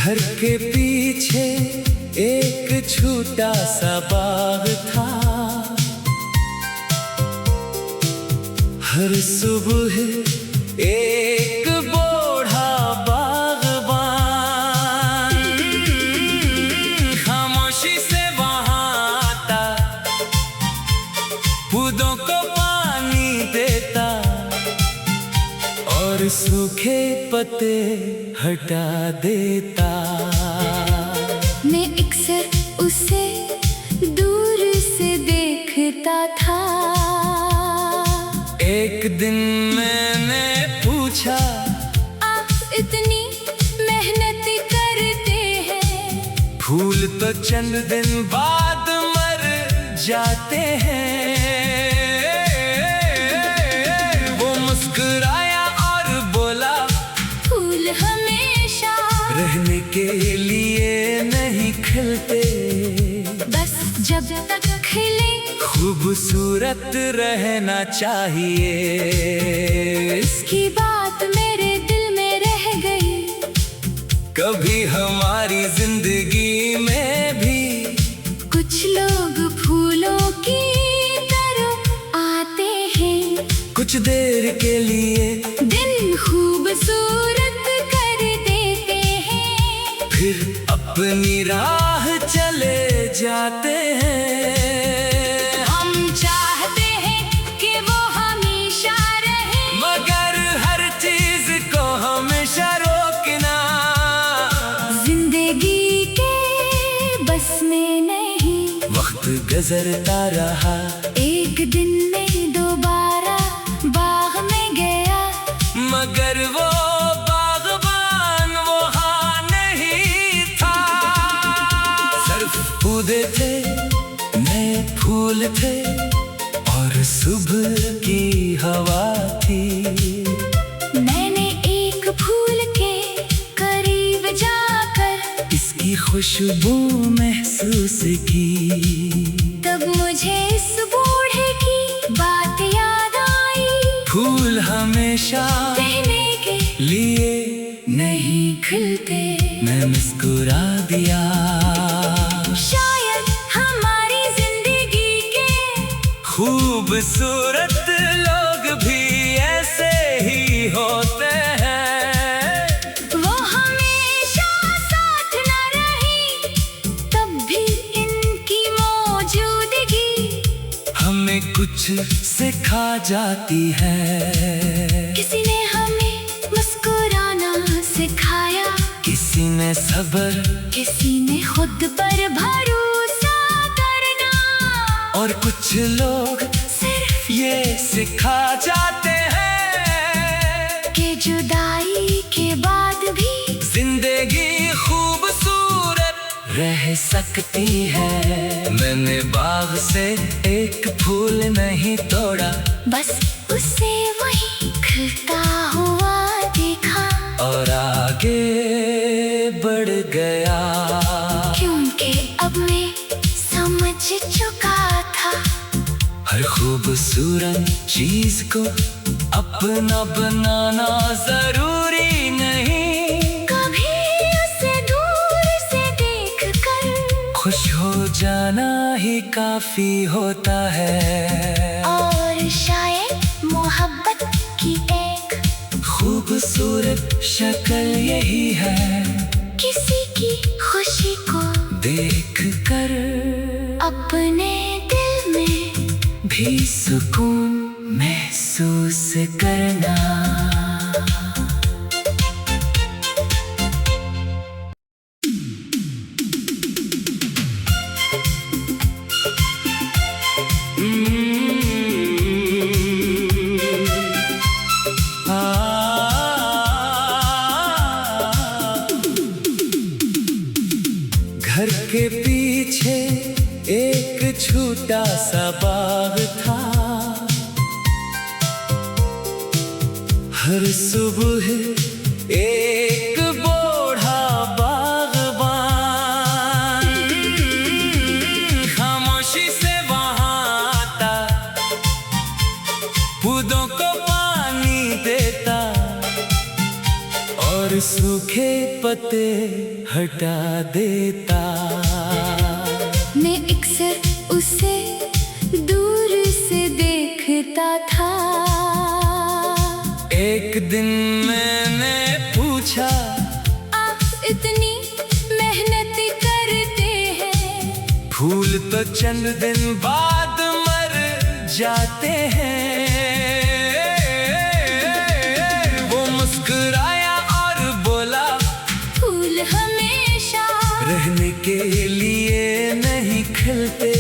घर के पीछे एक छोटा सा बाग था। हर सुबह एक बूढ़ा बागबान खामोशी से वहां आता, पौधों को पानी देता और सूखे पत्ते हटा देता। मैं अक्सर उसे दूर से देखता था। एक दिन मैंने पूछा, आप इतनी मेहनत करते हैं? फूल तो चंद दिन बाद मर जाते हैं। वो मुस्कुराया और बोला, फूल हमेशा रहने के लिए नहीं खिलते, बस जब तक खिले खूबसूरत रहना चाहिए। इसकी बात मेरे दिल में रह गई। कभी हमारी जिंदगी में भी कुछ लोग फूलों की तरह आते हैं, कुछ देर के लिए दिन खूबसूरत कर देते हैं, फिर अपनी राह चले जाते हैं। मगर हर चीज को हमेशा रोकना जिंदगी के बस में नहीं। वक्त गुजरता रहा, एक दिन में दोबारा बाग में गया, मगर वो बागबान वहाँ नहीं था। सिर्फ पौधे थे, नए फूल थे और सुबह की हवा थी। मैंने एक फूल के करीब जाकर इसकी खुशबू महसूस की। तब मुझे इस बूढ़े की बात याद आई। फूल हमेशा रहने के लिए नहीं खिलते। मैं मुस्कुरा दिया। शायद हमारी जिंदगी के खूबसूरत लोग भी ऐसे ही होते हैं। वो हमेशा साथ न रही, तब भी इनकी मौजूदगी हमें कुछ सिखा जाती है। किसी ने हमें मुस्कुराना सिखाया, किसी ने सब्र, किसी ने खुद पर भरोसा करना, और कुछ लोग सिर्फ ये सिखा जाते हैं कि जुदाई के बाद भी जिंदगी खूबसूरत रह सकती है। मैंने बाग से एक फूल नहीं तोड़ा, बस उसे वही खिलता हुआ देखा और आगे बढ़ गया। क्योंकि अब मैं समझ चुका था, हर खूबसूरत चीज को अपना बनाना जरूरी नहीं। कभी उसे दूर से देखकर खुश हो जाना ही काफी होता है। और शायद मोहब्बत की एक खूबसूरत शक्ल यही है, किसी की खुशी को देख कर अपने दिल में भी सुकून महसूस करना। घर के पीछे एक छोटा सा बाग था। हर सुबह एक बूढ़ा बागबान खामोशी से वहां आता, पौधों को पानी देता और सूखे पत्ते हटा देता। मैं अक्सर उसे दूर से देखता था। एक दिन मैंने पूछा, आप इतनी मेहनत करते हैं? फूल तो चंद दिन बाद मर जाते हैं। वो मुस्कुराया और बोला, फूल हमेशा रहने के लिए नहीं खिलते,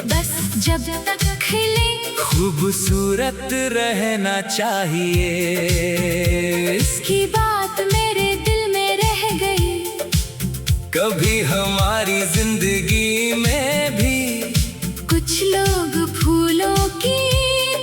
बस जब तक खिले खूबसूरत रहना चाहिए। इसकी बात मेरे दिल में रह गई। कभी हमारी जिंदगी में भी कुछ लोग फूलों की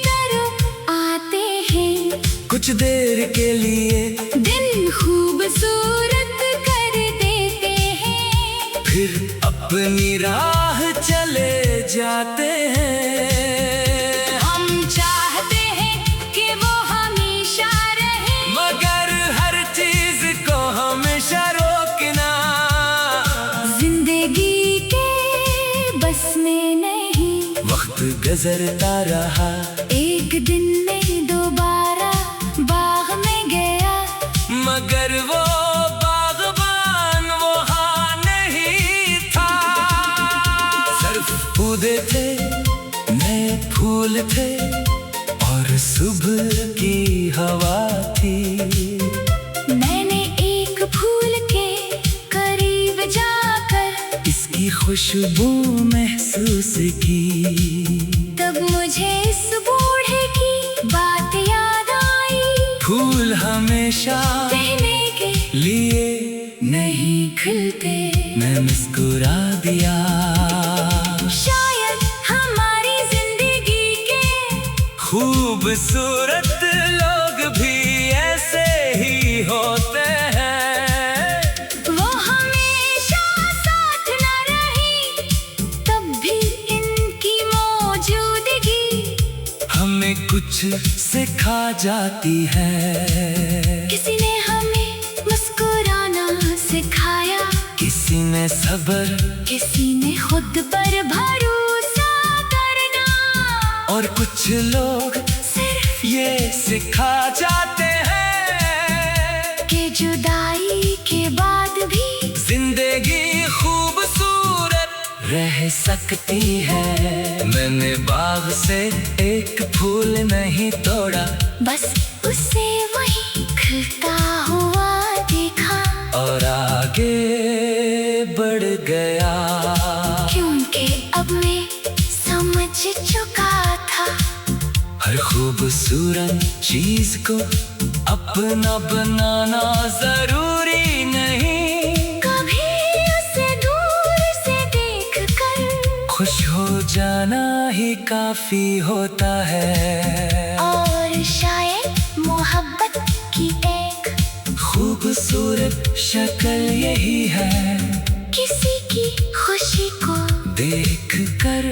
तरह आते हैं, कुछ देर के लिए दिन खूबसूरत कर देते हैं, फिर अपनी राह चले जाते हैं। हम चाहते हैं कि वो हमेशा रहे, मगर हर चीज को हमेशा रोकना जिंदगी के बस में नहीं। वक्त गुजरता रहा, एक दिन मैं दोबारा बाग में गया, मगर वो बागबान वहाँ नहीं था। सिर्फ पौधे थे, नए फूल थे और सुबह की हवा थी। मैंने एक फूल के करीब जाकर इसकी खुशबू महसूस की। तब मुझे इस बूढ़े की बात याद आई, फूल हमेशा रहने के लिए नहीं खिलते। मैं मुस्कुरा दिया। शायद हमारी जिंदगी के खूबसूरत लोग भी ऐसे ही होते हैं। वो हमेशा साथ न रही, तब भी इनकी मौजूदगी हमें कुछ सिखा जाती है। किसी ने हमें मुस्कुराना सिखाया, किसी ने सब्र किसी ने खुद पर भरोसा करना, और कुछ लोग सिर्फ ये सिखा जाते हैं कि जुदाई के बाद भी जिंदगी खूबसूरत रह सकती है। मैंने बाग से एक फूल नहीं तोड़ा, बस उसे वही खिलता हुआ देखा और आगे बढ़ गया। क्योंकि अब मैं समझ चुका था, हर खूबसूरत चीज को अपना बनाना जरूरी नहीं। कभी उसे दूर से देखकर खुश हो जाना ही काफी होता है। और शायद मोहब्बत की एक खूबसूरत शक्ल यही है, किसी की खुशी को देख कर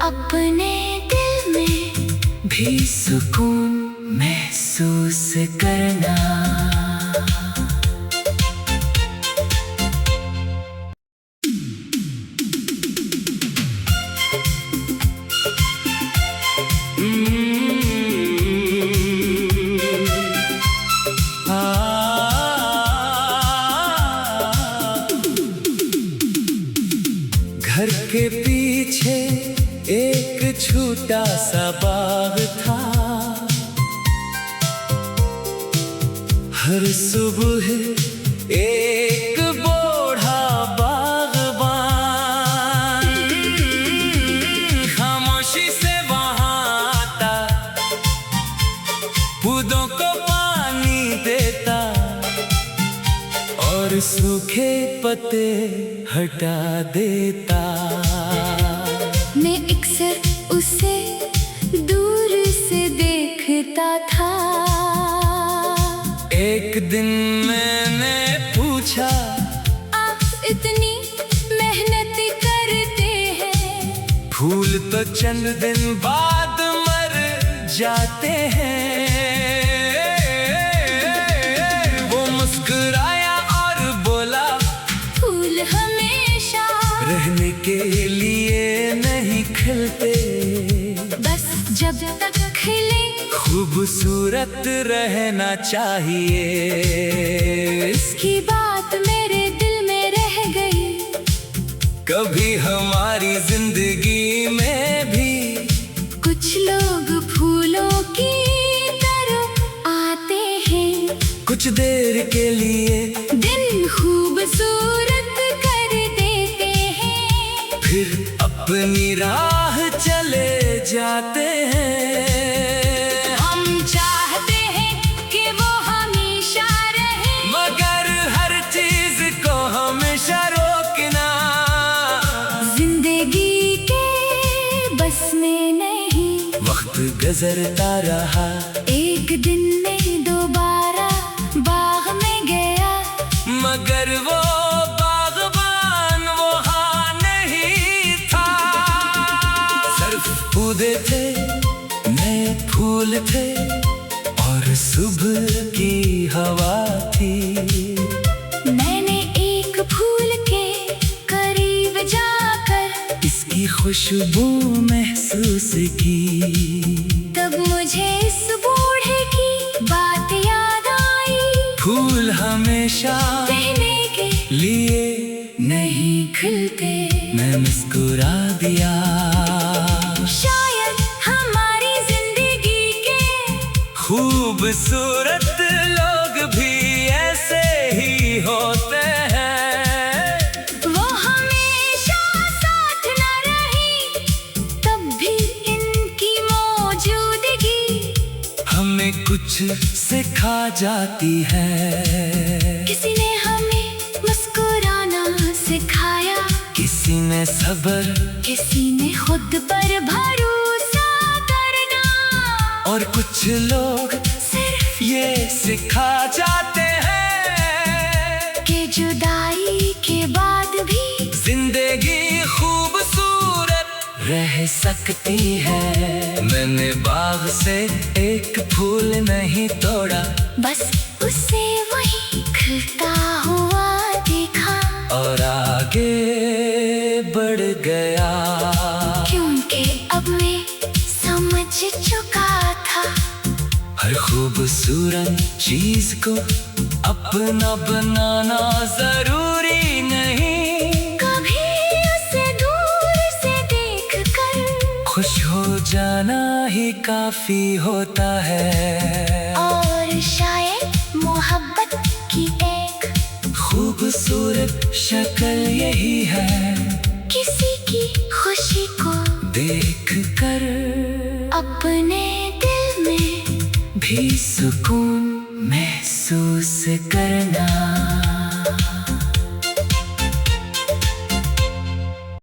अपने दिल में भी सुकून महसूस करना। घर के पीछे एक छोटा सा बाग था। हर सुबह एक बूढ़ा बागबान खामोशी से वहां आता, पौधों को पानी देता और सूखे पत्ते हटा देता। मैं अक्सर उसे दूर से देखता था। एक दिन मैंने पूछा, आप इतनी मेहनत करते हैं? फूल तो चंद दिन बाद मर जाते हैं। वो खूबसूरत रहना चाहिए। इसकी बात मेरे दिल में रह गई। कभी हमारी जिंदगी में भी कुछ लोग फूलों की तरह आते हैं, कुछ देर के लिए दिन खूबसूरत कर देते हैं, फिर अपनी राह चले जाते हैं। हम चाहते हैं कि वो हमेशा रहे, मगर हर चीज को हमेशा रोकना जिंदगी के बस में नहीं। वक्त गुजरता रहा, एक दिन में दोबारा बाग में गया, मगर वो बागबान वहाँ नहीं था। सिर्फ पौधे थे, नए फूल थे और सुबह की हवा थी। मैंने एक फूल के करीब जाकर इसकी खुशबू महसूस की। तब मुझे इस बूढ़े की बात याद आई, फूल हमेशा रहने के लिए नहीं खिलते। मैं मुस्कुरा दिया। शायद हमारी जिंदगी के खूबसूरत लोग भी ऐसे ही होते हैं। वो हमेशा साथ न रही, तब भी इनकी मौजूदगी हमें कुछ सिखा जाती है। किसी ने हमें मुस्कुराना सिखाया, किसी ने सब्र किसी ने खुद पर भरोसा करना, और कुछ लोग सिर्फ ये सिखा जाते हैं कि जुदाई के बाद भी जिंदगी खूबसूरत रह सकती है। मैंने बाग से एक फूल नहीं तोड़ा, बस उसे वही खिलता हुआ देखा, और आगे बढ़ गया। क्योंकि अब मैं समझ चुका था, हर खूबसूरत चीज को अपना बनाना जरूरी नहीं। कभी उसे दूर से देखकर खुश हो जाना ही काफी होता है। और शायद मोहब्बत की एक खूबसूरत शक्ल यही है, किसी की खुशी को देख कर अपने दिल में भी सुकून महसूस करना।